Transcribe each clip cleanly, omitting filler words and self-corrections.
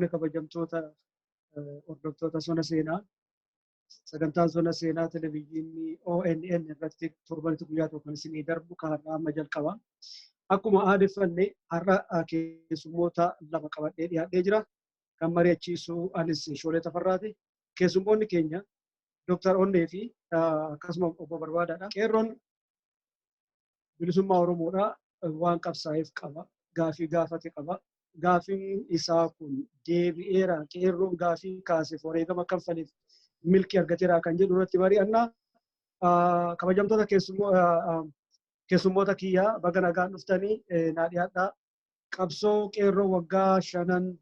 fuune kabajamtoota hordoftoota sona seenaa sagantaan sona seenaa televezyiinii ONN irratti torbanitti guyyaa tokko kan isinii darbu kan har'a amma jalqaba. Akkuma aadeffannee har'a keessummoota lama qabadhee dhiyaadhee jira. Kan mari'achiisu anis Shoolee Tafarraati. Keessummoonni keenya Dr. Onnee fi akkasuma obbo Barbaadaadha. Qeerroon bilisummaa Oromoodhaa waan qabsaa'eef qaba. Gaafii gaafate qaba. Gaafiin isaa kun deebi'eera. Qeerroon gaafii kaasee wareegama kanfaleef milkii argateera kan jedhu irratti mari'annaa. Kabajamtoota keessummoota kiyyaa baga nagaan dhuftanii naa dhiyaadhaa. Qabsoo qeerroo waggaa 5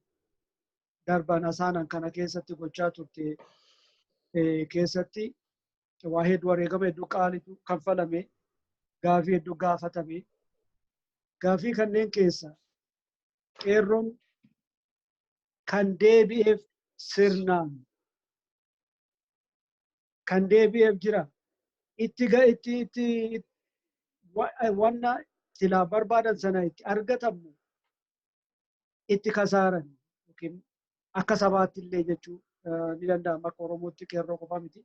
darban asaanan kana keessatti gochaa turte keessatti waa hedduu wareegama hedduu qaalitu kanfalame. Gaafii hedduu gaafatame. Gaafii kanneen keessa qeerroon kan deebi'eef sirnaan kan deebi'eef jira. Itti wanna silaa barbaadan sana itti argatamu itti kasaaran yookiin akka sabaatti illee jechuu ni danda'ama. Akka Oromootti qeerroo qofa miti.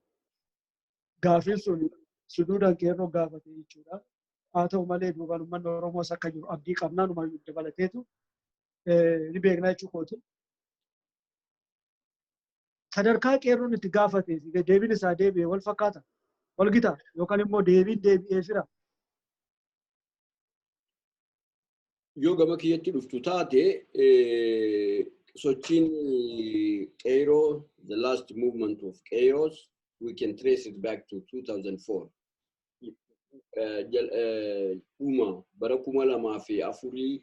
Gaafiin sun suduudhaan qeerroo gaafate jechuudha. Haa ta'u malee duubaan uummanni Oromoos akka jiru abdii qabnaan uummanni dabalateetu ni beekna jechuu kooti. Sadarkaa qeerroon itti gaafatee fi deebiin isaa deebi'ee wal fakkaata. Wal gita yookaan immoo deebiin deebi'ee jira. Yoo gama kiyyatti dhuftu taate sochiin qeerroo, the last movement of chaos, we can trace it back to 2004. Bara 2004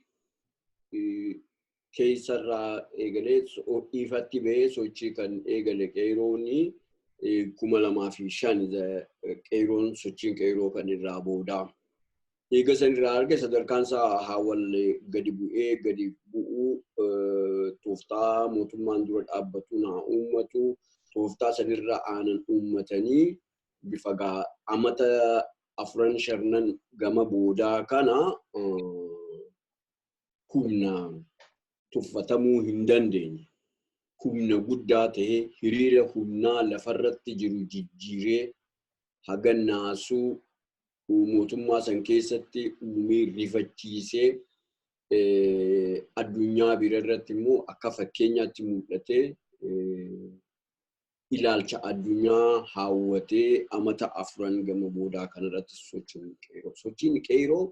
keessarraa eegalee ifatti ba'ee sochii kan eegale qeerrooni 2005 qeerroon sochiin qeerroo kan irraa boodaa. Eega san irraa arge sadarkaan isaa haawwal gadi bu'uu tooftaa mootummaan dura dhaabbatu naa uummatu tooftaa sanirra aanan uummatanii bifa amata 4-5 gama boodaa kana humna tuffatamuu hin dandeenye. Humna guddaa ta'e hiriira humnaa lafarratti jiru jijjiiree haga naasuu mootummaa san keessatti uumee rifachiisee addunyaa bira irratti immoo akka fakkeenyaatti mul'atee ilaalcha addunyaa hawwatee amata 4 gama boodaa kanarratti sochiin qeerroo. Sochiin qeerroo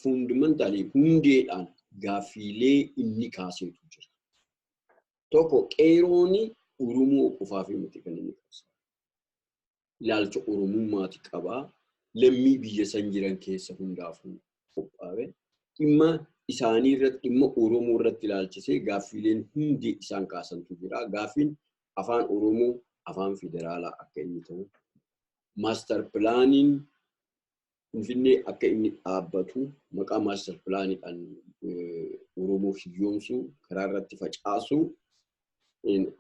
fundamentally hundeedhaan gaaffiilee inni kaaseetu jira. Tokko qeerrooni Oromoo qofaaf miti kan inni kaasaa. Ilaalcha Oromummaati qabaa. Lammii biyya san jiran keessa hundaafuu qophaa'e. Dhimma isaanii irratti dhimma Oromoo irratti ilaalchisee gaaffiileen hundi isaan kaasantu jira. Gaaffiin afaan Oromoo afaan federaalaa akka inni ta'u. Master pilaaniin Finfinnee akka inni dhaabbatu maqaa master pilaaniidhaan Oromoo hiyyoomsuu karaa irratti facaasu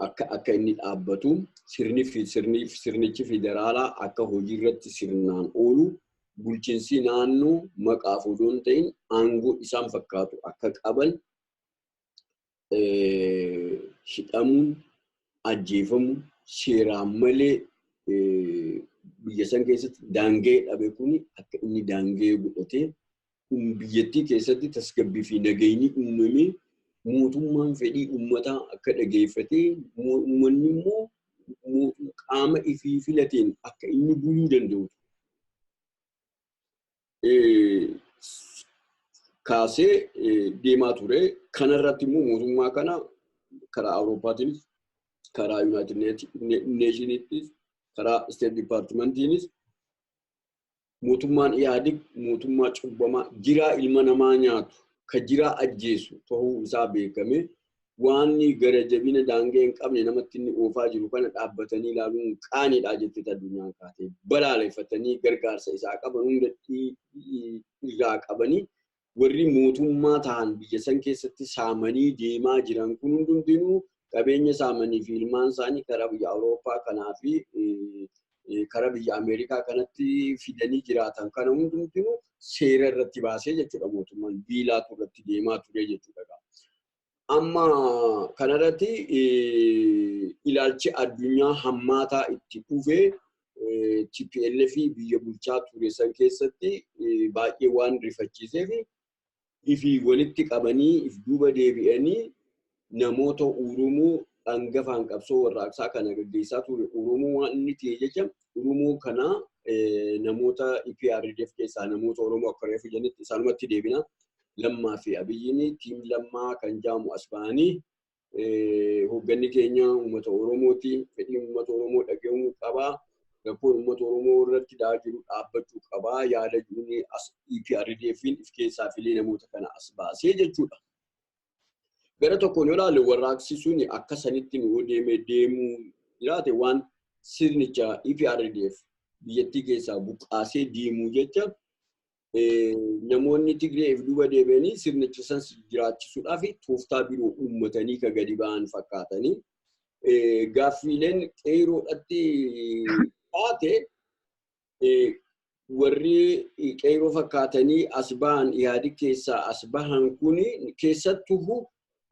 akka inni dhaabbatu sirnichi federaalaa akka hojii irratti sirnaan oolu bulchiinsi naannoo maqaaf odoo hin ta'in aangoo isaan fakkaatu akka qaban hidhamuun ajjeefamu seeraan malee biyya san keessatti daangee dhabe kuni akka inni daangee godhatee biyyattii keessatti tasgabbii fi nageenyi uumamee mootummaan fedhii uummataa akka dhageeffatee uummanni immoo qaama ifii filateen akka inni buluu danda'u. Kaasee deemaa ture. Kanarratti immoo mootummaa kana karaa Awuroopaatiinis karaa Yuunaayitid Neeshiniittis karaa State Departmentiinis mootummaan Ihaadig mootummaa cubbamaa jiraa ilma namaa nyaatu ka jiraa ajjeesu ta'uu isaa beekame waan gara jabina daangee hin qabne namatti inni oofaa jiru kana dhaabbatanii ilaaluun qaaniidha jettee addunyaan kaatee balaaleffatanii gargaarsa isaa qaban hunda irraa qabanii warri mootummaa ta'an biyya san keessatti saamanii deemaa jiran kun hundumtinuu qabeenya saamanii fi ilmaan isaanii karaa biyya Awurooppaa kanaa fi karaa biyya Ameerikaa kanatti fidanii jiraatan kana hundumtinuu seera irratti baasee jechuudha mootummaan biilaatu irratti deemaa ture jechuudha. amma kanarratti ilaalchi addunyaa hammaataa itti dhufee TPLF biyya bulchaa ture san keessatti baay'ee waan rifachiiseef ifi walitti qabanii if duuba deebi'anii namoota Oromoo hangafaan qabsoo warraaqsaa kana gaggeessaa ture Oromoo waan inni ta'e jecha Oromoo kana namoota EPRDF keessaa namoota Oromoo akka reefu jenitti isaanumatti deebina Lammaa fi Abiyyiin tiim Lammaa kan jaamu as ba'anii hoogganni keenya uummata Oromooti fedhii uummata Oromoo dhaga'uu qabaa rakkoon uummata Oromoo irratti jiru dhaabbachuu qabaa yaada jiruun as EPRDFin if keessaa filee namoota kana as baasee jechuudha. Gara tokkoon yoo ilaalle warraaqsisuun akka sanitti nu deemuu jiraate waan sirnicha EPRDF biyyattii keessaa buqqaasee deemuu jecha namoonni Tigreef duuba deebi'anii sirnicha san jiraachisuudhaaf tooftaa biroo uummatanii ka gadi ba'an fakkaatanii gaaffiileen qeeroodhatti taate warri qeeroo fakkaatanii as ba'an yaadi keessaa as bahan kun keessattuu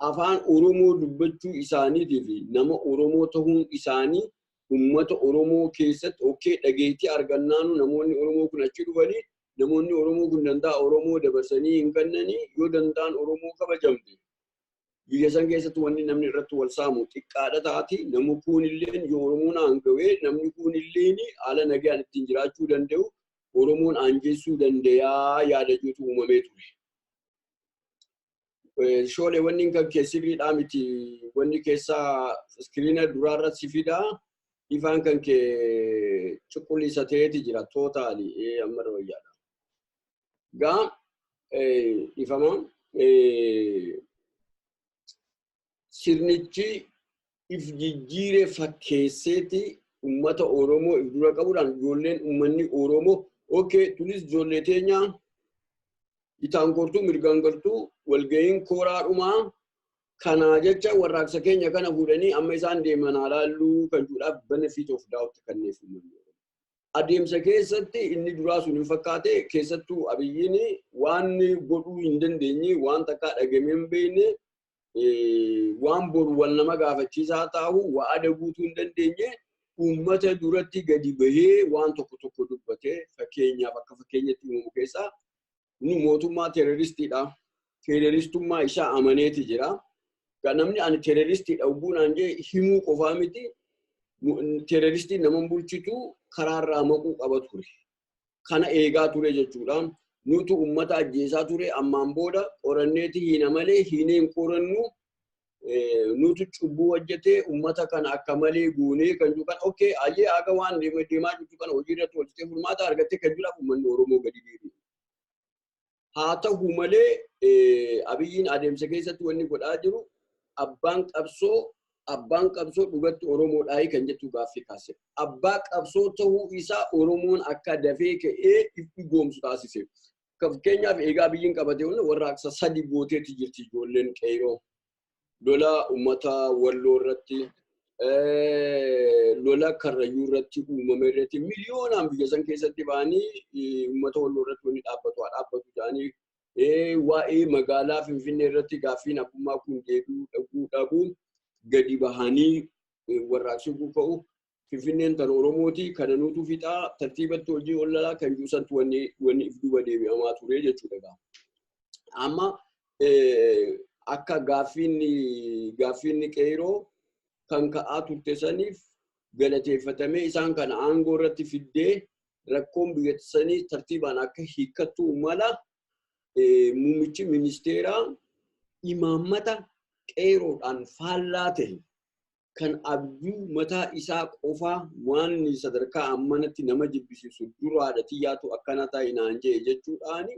afaan Oromoo dubbachuu isaaniitiif nama Oromoo ta'uun isaanii uummata Oromoo keessatti okkee dhageettii argannaanu namoonni Oromoo kun achi dhufanii namoonni Oromoo kun danda'a Oromoo dabarsanii hin kennanii yoo danda'an Oromoo kabajamte. Biyya san keessatti wanni namni irratti wal saamu xiqqaadha taati namu kun illeen yoo Oromoon aangawee namni kun illeen haala nagaan ittiin jiraachuu danda'u Oromoon aanjeessuu danda'a yaada jirutu uumamee ture. Shoolee wanni kan keessirriidhaa miti wanni keessaa iskiriina duraarratti si fidaa ifaan kan kee cuquliisa ta'eeti jira tootaalii amma wayyaadha. Gaa ifama sirnichi if jijjiiree fakkeesseeti uummata Oromoo if dura qabuudhaan ijoolleen uummanni Oromoo okay tulis ijoollee teenyaa itaan gortuu mirgaan galtuu walga'iin kooraadhumaa kanaa jecha warraaqsa keenya kana fuudhanii amma isaan deeman halaalluu kan juudhaaf benefit of doubt kanneef adeemsa keessatti inni duraa sun hin fakkaate keessattuu Abiyyiin waan godhuu hin dandeenye waan takkaa dhagamee hin beekne waan boru wal nama gaafachiisaa taa'u waada guutuu hin dandeenye uummata duratti gadi bahee waan tokko dubbatee fakkeenyaaf akka fakkeenyatti uumamu keessaa nu mootummaa terroristiidha. Terroristummaa isaa amaneeti jira. Namni ani terroristiidha ubbuunaan jee himuu qofaa miti terroristii nama bulchitu karaarraa maquu qaba ture. Kana eegaa ture jechuudha. Nutu uummata ajjeesaa ture ammaan booda qoranneeti hiina malee hiinee hin qorannu nutu cubbuu hojjetee uummata kana akka malee guunee kan jiru kan okay ayyee aga waan deemaa jirtu kana hojii irratti hojjetee furmaata argattee kan jiru uummanni Oromoo gadi deebi'e. Haa ta'u malee Abiyyiin adeemsa keessatti wanni godhaa jiru abbaan qabsoo dhugatti Oromoodhaa kan jettu gaaffii kaase. Abbaa qabsoo ta'uu isaa Oromoon akka dafee ka'ee itti goomsu taasise. Fakkeenyaaf eegaa Abiyyiin qabatee warraaqsa 3 gooteetti jirti ijoolleen qeeroo. Lola uummata Walloo irratti lola Karrayyuu irratti uumame irratti miliyoonaan biyya san keessatti ba'anii uummata Walloo irratti wanni dhaabbatu jedhanii waa'ee magaalaa Finfinnee irratti gaaffiin abbummaa kun deebi'uu dhabuu gadi bahanii warraaqsi ka'u Finfinneen tan Oromooti kana nutu fixaa tartiibatti hojii ollalaa kan juusantu wanni if duuba deebi'amaa ture jechuudha. Amma akka gaaffiin qeeroo kan ka'aa turte saniif galateeffatamee isaan kana aangoo irratti fiddee rakkoon biyyattii sanii tartiibaan akka hiikkattu mala muummichi ministeeraa imaammata qeeroodhaan faallaa ta'e kan abjuu mataa isaa qofaa waan sadarkaa ammanatti nama jibbisiisu duraadha xiyyaatu akkana taa'e naan jee jechuudhaan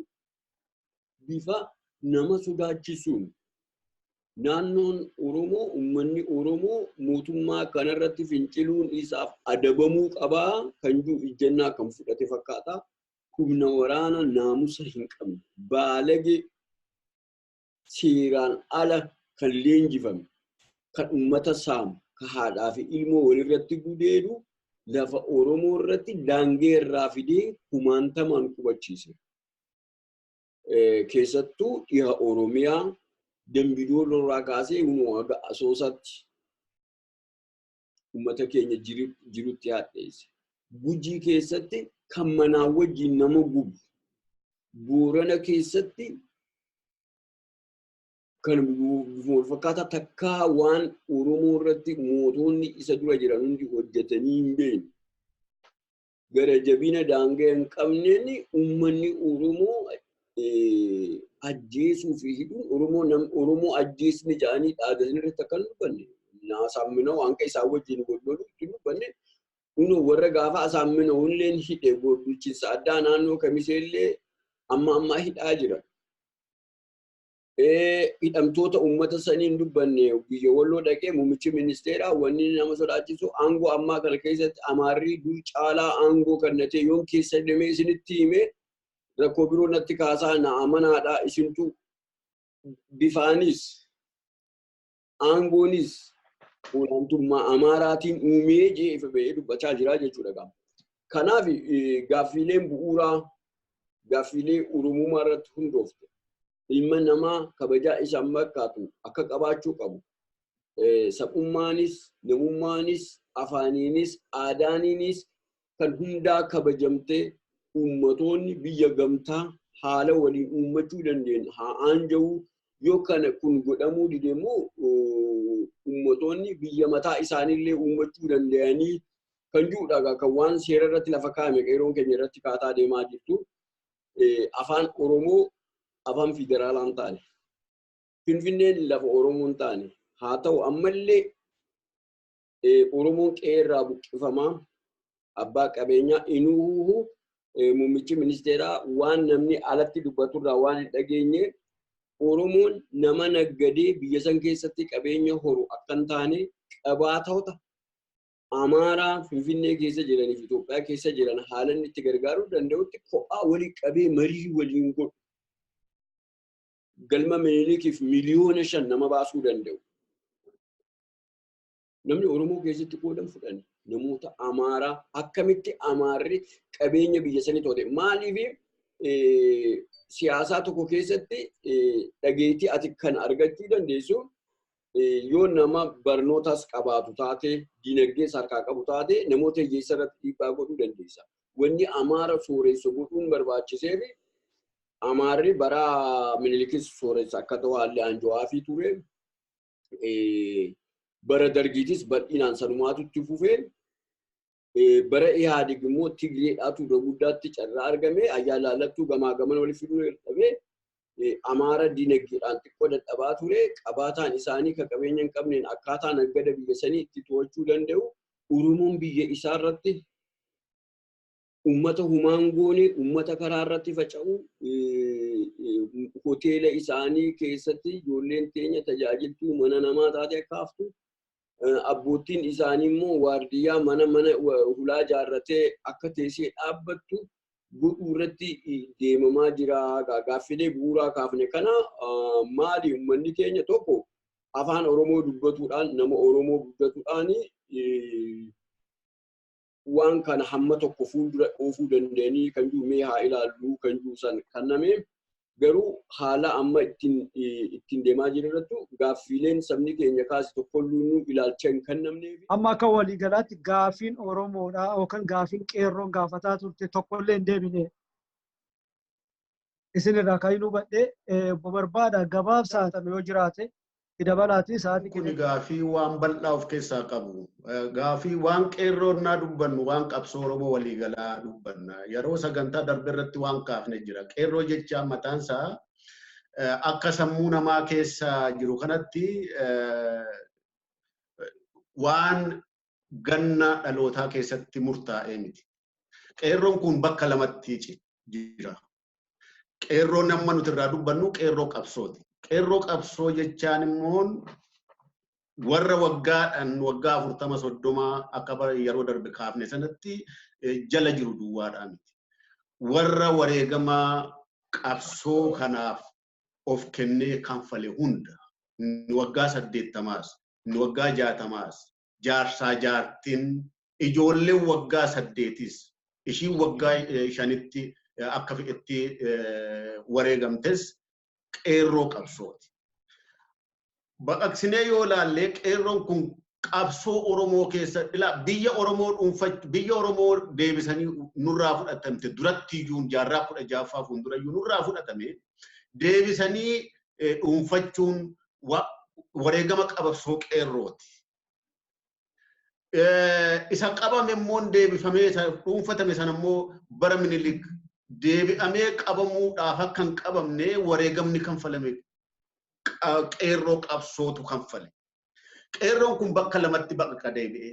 bifa nama sodaachisuun naannoon Oromoo uummanni Oromoo mootummaa kanarratti finciluun isaaf adabamuu qabaa kan jiru ijjannaa kan fudhate fakkaata. Humna waraana naamusa hin qabne baalage seeraan ala kan leenjifame kan uummata saamu kan haadhaa fi ilmoo walirratti gudeedu lafa Oromoo irratti daangee irraa fidee kumaantamaan qubachiise. Keessattuu dhiha Oromiyaa Dambidooloo irraa kaasee uumamaa Asoosatti uummata keenya jirutti hadheesse. Gujii keessatti kan manaa wajjin nama gubu. Boorana keessatti kan wal fakkaataa takkaa waan Oromoo irratti mootonni isa dura jiran hundi hojjetanii hin beekne. Gara jabina daangaa hin qabneen uummanni Oromoo ajjeesuu fi hidhuun Oromoo ajjeesni jedhanii dhaadatanii irratti akka hin dubbanne. Asaammina waan isaa wajjin godhuu itti dubbanne. Kunoo warra gaafa asaammina illeen hidhe bulchiinsa addaa naannoo Kamiseellee amma hidhaa jira. Hidhamtoota uummata sanii hin dubbanne biyya Walloo dhaqee muummichi ministeeraa wanni nama sodaachisu aangoo ammaa kana keessatti Amaarri dur caalaa aangoo kannatee yoon keessa deemee isinitti himee rakkoo biroo natti kaasaa na amanaadhaa isintu bifaanis aangoonis olaantummaa Amaaraatiin uumee jeefa ba'ee dubbachaa jira jechuudha. Kanaaf gaaffiileen bu'uuraa gaaffiilee Oromummaa irratti hundoofte. Ilma namaa kabajaa isaan bakkaatu akka qabaachuu qabu. Sabummaanis, namummaanis, afaaniinis, aadaaniinis kan hundaa kabajamtee uummatoonni biyya gamtaa haala waliin uummachuu dandeenye haa aanja'uu yoo kana kun godhamuu dideemmoo uummatoonni biyya mataa isaaniillee uummachuu danda'anii kan jiruudha kan waan seera irratti lafa kaa'ame qeeroon keenya irratti kaataa deemaa jirtu. Afaan Oromoo afaan federaalaan taane. Finfinneen lafa Oromoon taane. Haa ta'u ammallee Oromoon qeerraa buqqifamaa abbaa qabeenyaa inuu muummichi ministeeraa waan namni alatti dubbaturraa waan hin dhageenye Oromoon nama naggadee biyya san keessatti qabeenya horu akka hin taane qabaatota Amaaraa Finfinnee keessa jiranii fi Itoophiyaa keessa jiran haala inni itti gargaaruu danda'utti kophaa walii qabee marii waliin godhu. Galma Miniilikiif miliyoona 5 nama baasuu danda'u. Namni Oromoo keessatti qoodan fudhani. Namoota Amaaraa akkamitti Amaarri qabeenya biyya sanii to'ate. Maaliif siyaasaa tokko keessatti dhageettii ati kan argachuu dandeessu yoo nama barnootas qabaatu taate, dinagdee harkaa qabu taate namoota hiyyeessa irratti dhiibbaa godhuu dandeessa. Wanni Amaara sooressu godhuun barbaachiseef Amaarri bara Minilikis sooressa akka ta'u haalli aanjawaa fi ture. Bara Dargiitis bal'inaan sanumaatu itti fufee. Bara Ihaadig immoo Tigreedhaatu iddoo guddaatti carraa argame. Ayyaalaallattuu gamaa gaman waliif fiduu dhabee Amaara dinagdeedhaan xiqqoo dadhabaa ture. Qabaataan isaanii kan qabeenya hin qabneen akkaataa naggada biyya sanii itti to'achuu danda'u. Oromoon biyya isaa irratti uummata humaan goone, uummata karaa irratti faca'u, hoteela isaanii keessatti ijoolleen teenya tajaajiltuu mana namaa taate akka haftu. Abbootiin isaanii immoo waardiyyaa mana hulaa jaarratee akka teessee dhaabbattu godhuu irratti deemamaa jira. Gaaffilee bu'uuraa kaafne kana maali uummanni keenya tokko afaan Oromoo dubbatuudhaan nama Oromoo dubbatuudhaan waan kana hamma tokko fuuldura oofuu dandeenii kan jiru mee haa ilaallu kan jiru san kanname garuu haala amma ittiin deemaa jirurrattu gaaffiileen sabni keenya kaase tokkolluun ilaalcha hin kennamneef. Amma akka waliigalaatti gaaffiin Oromoodhaa yookaan gaaffiin qeerroon gaafataa turte tokkollee hin deebine. Isinirraa kan hin hubadhe barbaada gabaabsaa ta'e yoo jiraate dabalatii sa'aatii kun gaaffii waan bal'aa of keessaa qabu. Gaaffii waan qeerroon naa dubbannu waan qabsoo Oromoo waliigalaa dubbanna. Yeroo sagantaa darbe irratti waan kaafne jira. Qeerroo jecha mataan isaa akka sammuu namaa keessa jiru kanatti waan ganna dhalootaa keessatti murtaa'ee miti. Qeerroon kun bakka lamatti jira. Qeerroon amma nuti irraa dubbannu qeerroo qabsooti. Qeerroo qabsoo jechaan immoo warra waggaadhaan waggaa 40-30 akka yeroo darbe kaafne sanatti jala jiru duwwaadhaan miti. Warra wareegamaa qabsoo kanaaf of kennee kanfale hunda inni waggaa 80s, inni waggaa 60s, jaarsaa jaartiin ijoolleen waggaa 8s, ishiin waggaa 5tti akka itti wareegamtes qeerroo qabsooti. baqaqsinee yoo laallee qeerroon kun qabsoo Oromoo keessa biyya Oromoo deebisanii nurraa fudhatamte duratti iyyuu jaarraa 16ffaa fuuldura iyyuu nurraa fudhatame deebisanii dhuunfachuun wareegama qabsoo qeerrooti. Isa qabame immoo deebifamee dhuunfatame sana immoo bara Minilik deebi'amee qabamuudhaaf akka hin qabamne wareegamni kanfalame qeerroo qabsootu kanfale. Qeerroon kun bakka lamatti baqa deebi'ee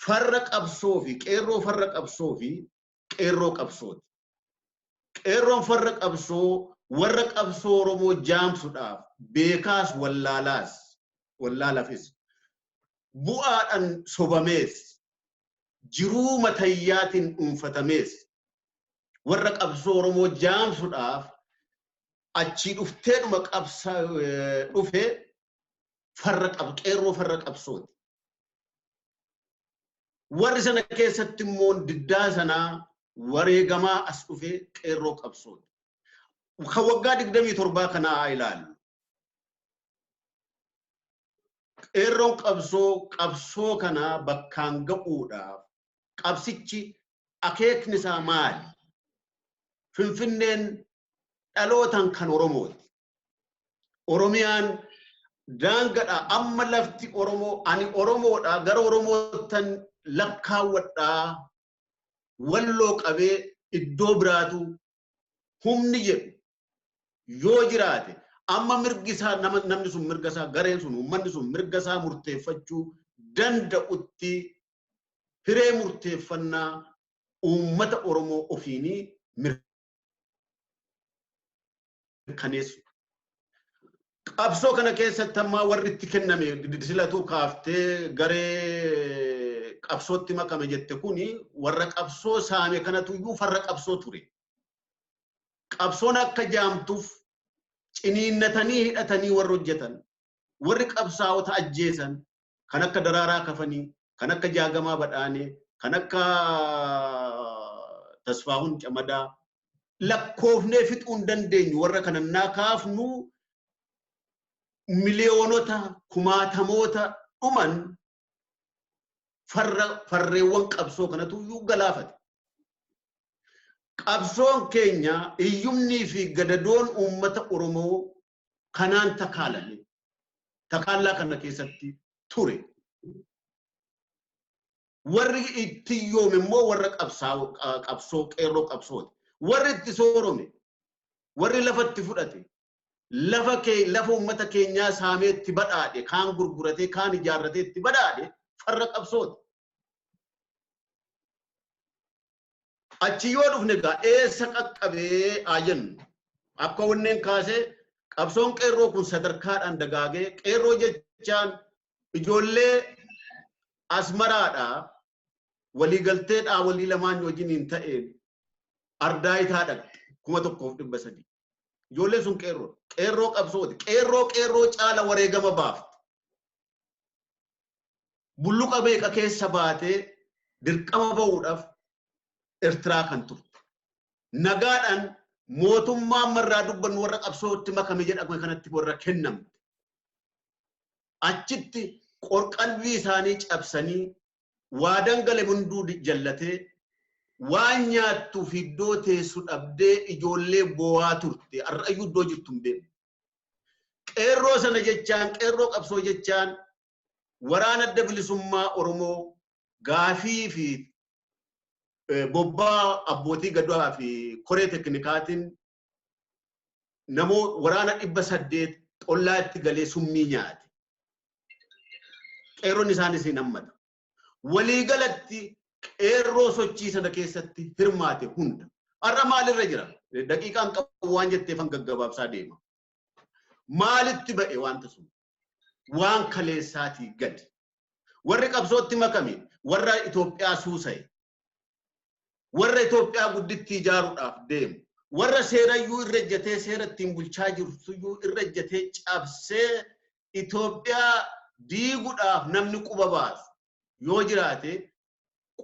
farra qabsoo fi qeerroo farra qabsoo fi qeerroo qabsooti. Qeerroon farra qabsoo warra qabsoo Oromoo jaamsuudhaaf beekaas wallaalaafis bu'aadhaan sobamees jiruu matayyaatiin dhuunfatamees warra qabsoo Oromoo jaamsuudhaaf achii dhufteedhuma dhufee qeerroo farra qabsooti. Warri sana keessatti immoo diddaa sanaa wareegamaa as dhufee qeerroo qabsooti. Kan waggaa 27 kanaa ilaalu. Qeerroon qabsoo kanaa bakkaan ga'uudhaaf qabsichi akeekni isaa maali? Finfinneen dhalootaan kan Oromooti. Oromiyaan daangadha amma lafti Oromoo ani Oromoodha gara Oromootan lakkaawwadhaa walloo qabee iddoo biraatu humni jedhu yoo jiraate amma mirgisaa namni sun mirgasaa gareen sun uummanni sun mirgasaa murteeffachuu danda'utti hiree murteeffannaa uummata Oromoo ofiinii mirkaneessu. Qabsoo kana keessatti ammaa warri itti kenname silatu kaaftee garee qabsootti makame jette kuni warra qabsoo saame kanatu iyyuu farra qabsoo ture. Qabsoon akka jaamtuuf ciniinnatanii hidhatanii warra hojjetan warri qabsaa'ota ajjeesan kan akka Daraaraa Kafanii kan akka Jaagamaa Badhaanee kan akka Tasfaahun Camadaa lakkoofnee fixuu hin dandeenyu warra kanannaa kaafnu miliyoonota kumaatamoota dhuman farreewwan qabsoo kanatu iyyuu galaafate. Qabsoon keenya iyyumnii fi gadadoon uummata Oromoo kanaan takaalame. Takaallaa kana keessatti ture. Warri itti yoome immoo warra qabsoo qeerroo qabsooti. Warri itti soorome, warri lafatti fudhate, lafa uummata keenyaa saamee itti badhaadhe, kaan gurguratee, kaan ijaarratee itti badhaadhe farra qabsooti. Achi yoo dhufne egaa eessa qaqqabee jennu akka wanneen kaasee qabsoon qeerroo kun sadarkaadhaan dagaagee qeerroo jechaan ijoollee asmaraadhaa waliigalteedhaa walii lamaan wajjiniin ta'een ardaayitaa dhaqxe 1,300. Ijoolleen sun qeerroo qabsooti. Qeerroo caala wareegama baafte. Bulluqa beeqa keessa baatee dirqama ba'uudhaaf Eertiraa kan turte. Nagaadhaan mootummaan marraa dubbannu warra qabsootti makame jedhame kanatti warra kennamte. Achitti qorqalbii isaanii cabsanii waa dangale hunduu jallatee waan nyaattuuf iddoo teessu dhabdee ijoollee boo'aa turte. Har'ayyuu iddoo jirtu hin beekne. Qeerroo sana jechaan qeerroo qabsoo jechaan waraana adda bilisummaa Oromoo gaafii fi bobbaa abbootii gadaa fi koree teknikaatiin waraana 800 xollaatti galee summii nyaate. Qeerroon isaanis hin hammata. Waliigalatti qeerroo sochii sana keessatti hirmaate hunda. Har'a maalirra jira? Daqiiqaan qabu waan jetteefan gaggabaabsaa deema. Maalitti ba'e wanta sun? Waan kaleessaatii gadi. Warri qabsootti makame, warra Itoophiyaa suusa'e, warra Itoophiyaa gudditti ijaaruudhaaf deemu, warra seerayyuu irra ejjatee seera ittiin bulchaa jirtuyyuu irra ejjatee cabsee Itoophiyaa diiguudhaaf namni quba baasu yoo jiraate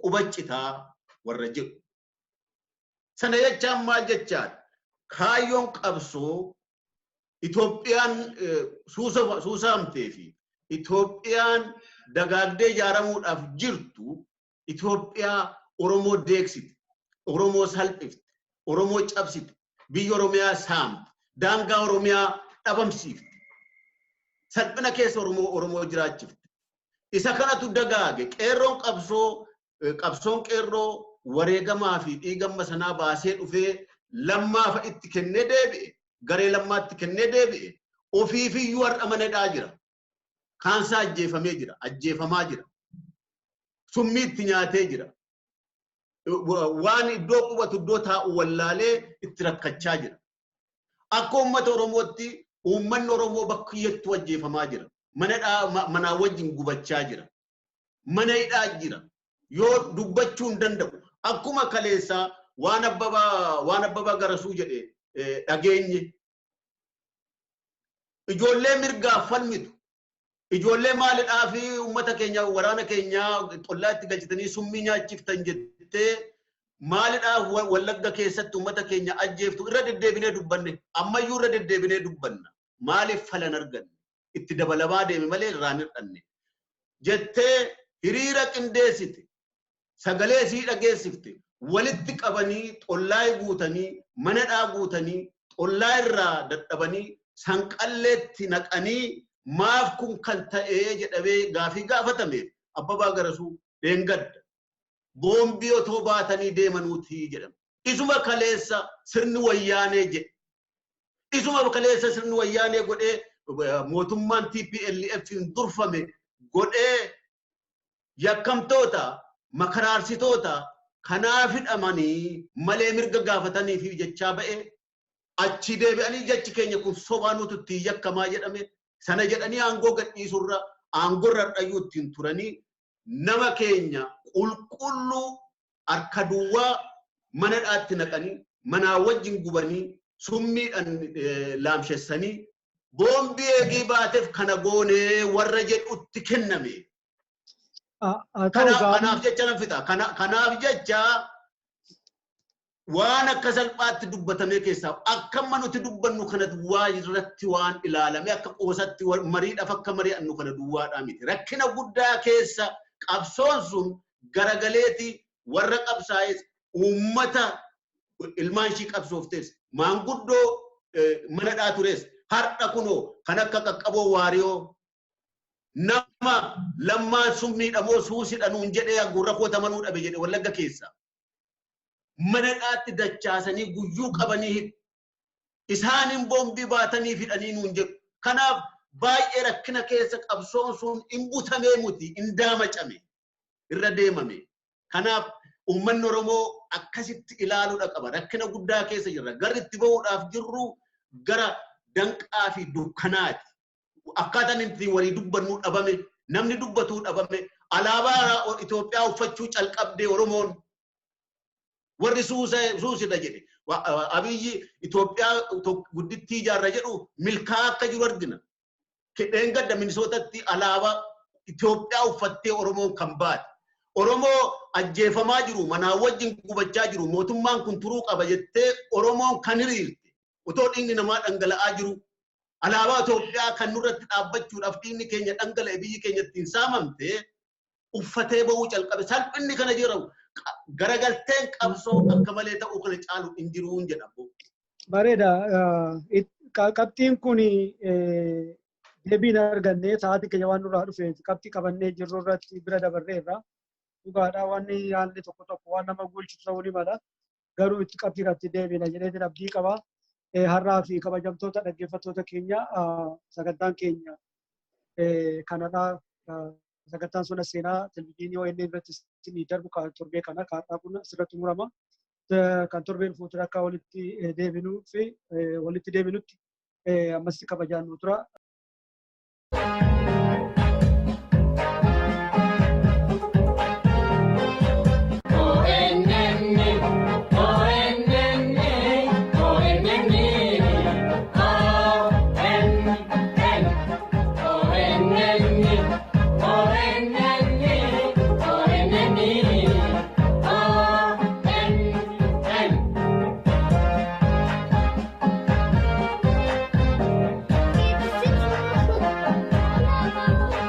qubachitaa warra jiru. Sana jechaan maal jechaan kaayyoon qabsoo Itoophiyaan suusamtee fi Itoophiyaan dagaagdee ijaaramuudhaaf jirtu Itoophiyaa Oromoo deeksiti, Oromoo salphifti, Oromoo cabsiti, biyya Oromiyaa saamti, daangaa Oromiyaa dhabamsiifti. Salphina keessa Oromoo jiraachifti. Isa kanatu dagaage qabsoon qeerroo wareegamaa fi dhiigamma sanaa baasee dhufee lammaafa itti kennee deebi'e. Garee lammaatti kennee deebi'e. Ofiifiyyuu har'a manadhaa jira. Kaansaa ajjeefamee jira. Ajjeefamaa jira. Summii itti nyaatee jira. Waan iddoo qubatu iddoo taa'u wallaalee itti rakkachaa jira. Akka uummata Oromootti uummanni Oromoo bakka iyyattuu ajjeefamaa jira. Manaa wajjin gubachaa jira. Mana hidhaa jira. Yoo dubbachuu hin danda'u. Akkuma kaleessaa waan abbabaa garasuu jedhee dhageenye. Ijoollee mirgaa falmitu. Ijoollee maalidhaa fi uummata keenya waraana keenya xollaa itti galchitanii summii nyaachiftan jettee maalidhaa Wallagga keessatti uummata keenya ajjeeftu irra deddeebinee dubbanne. Ammayyuu irra deddeebinee dubbanna. Maaliif falan arganne? Itti dabalamaa deeme malee irraan hir'anne. Jettee hiriira qindeessite. Sagalee sii dhageessifte. Walitti qabanii xollaa guutanii manadhaa guutanii xollaa irraa dadhabanii sanqalleetti naqanii maaf kun kan ta'ee jedhamee gaafii gaafatameef Abbabaa Garasuu dheengadda. Boombii otoo baatanii deemanuutii jedhama. Isuma kaleessa sirni wayyaanee jedhe. Isuma kaleessa sirni wayyaanee godhee mootummaan TPLF durfame godhee yakkamtoota makaraarsitoota kanaaf hidhamanii malee mirga gaafataniif jechaa ba'e achi deebi'anii jechi keenya kun sobaa nuti yakkamaa jedhame sana jedhanii aangoo gadhiisurra aangorra dhayyuu ittiin turanii nama keenya qulqulluu harka duwwaa manadhaatti naqanii manaa wajjin gubanii summiidhaan laamshessanii boombii eegii baateef kana goonee warra jedhutti kenname. Kanaaf jecha nan fixa. Kanaaf jecha waan akka salphaatti dubbatamee keessaa akka nuti dubbannu kana duwwaa irratti waan ilaalame akka qoosatti mariidhaaf akka mari'annu kana duwwaadhaa miti. Rakkina guddaa keessa qabsoon sun garagaleeti warra qabsaa'es uummata ilmaan ishii qabsooftes maanguddoo manadhaa tures har'a kunoo kan akka qaqqaboo waariyoo nama lammaan summiidhamoo suusidhanuun jedhee gurra kootamanuu dhabe jedhe Wallagga keessa. Manadhaatti dachaasanii guyyuu qabanii isaaniin boombii baatanii fidhanii nuun jedhu. Kanaaf baay'ee rakkina keessa qabsoon sun hin butamee muti hin daamacame irra deemame. Kanaaf uummanni Oromoo akkasitti ilaaluudha qaba. Rakkina guddaa keessa jirra. Garri itti bahuudhaaf jirru gara danqaa fi dukkanaati. Akkaataan itti walii dubbannu dhabame, namni dubbatu dhabame, alaabaa Itoophiyaa uffachuu calqabdee Oromoon warri suusida jedhe. Abiyyi Itoophiyaa guddittii ijaarra jedhu milkaa akka jiru argina. Kedheen gadda Minisootatti alaabaa Itoophiyaa uffattee Oromoon kan baate. Oromoo ajjeefamaa jiru, manaa wajjin gubachaa jiru, mootummaan kun turuu qaba jettee Oromoon kan hiriirte. Otoo dhiigni namaa dhangala'aa jiru. Alaabaa Itoophiyaa kan nurratti dhaabbachuudhaaf dhiigni keenya dhangala'e biyyi keenya ittiin saamamte uffatee bahuu calqabe. Salphinni kana jiramu garagalteen qabsoo akka malee ta'uu kana caalu hin jiruun jedhamu. Bareeda. Qabxiin kun deebiin argannee sa'aatii keenya waan nurraa dhufeef qabxii qabannee jirru irratti bira dabarreerra. Dhugaadhaa wanni yaalli tokko waan nama gulchisu ta'uu ni mala. Garuu itti qabxii irratti deebina jedhee abdii qaba. Har'aa fi kabajamtoota dhaggeeffattoota keenya sagantaan keenya kanadhaa sagantaan sona seenaa televizyiinii ONN irratti darbu kan torbee kana kaartaa kun asirratti murama. Kan torbeen fuuldura akka walitti deebinutti ammas kabajaan nu tura. ONN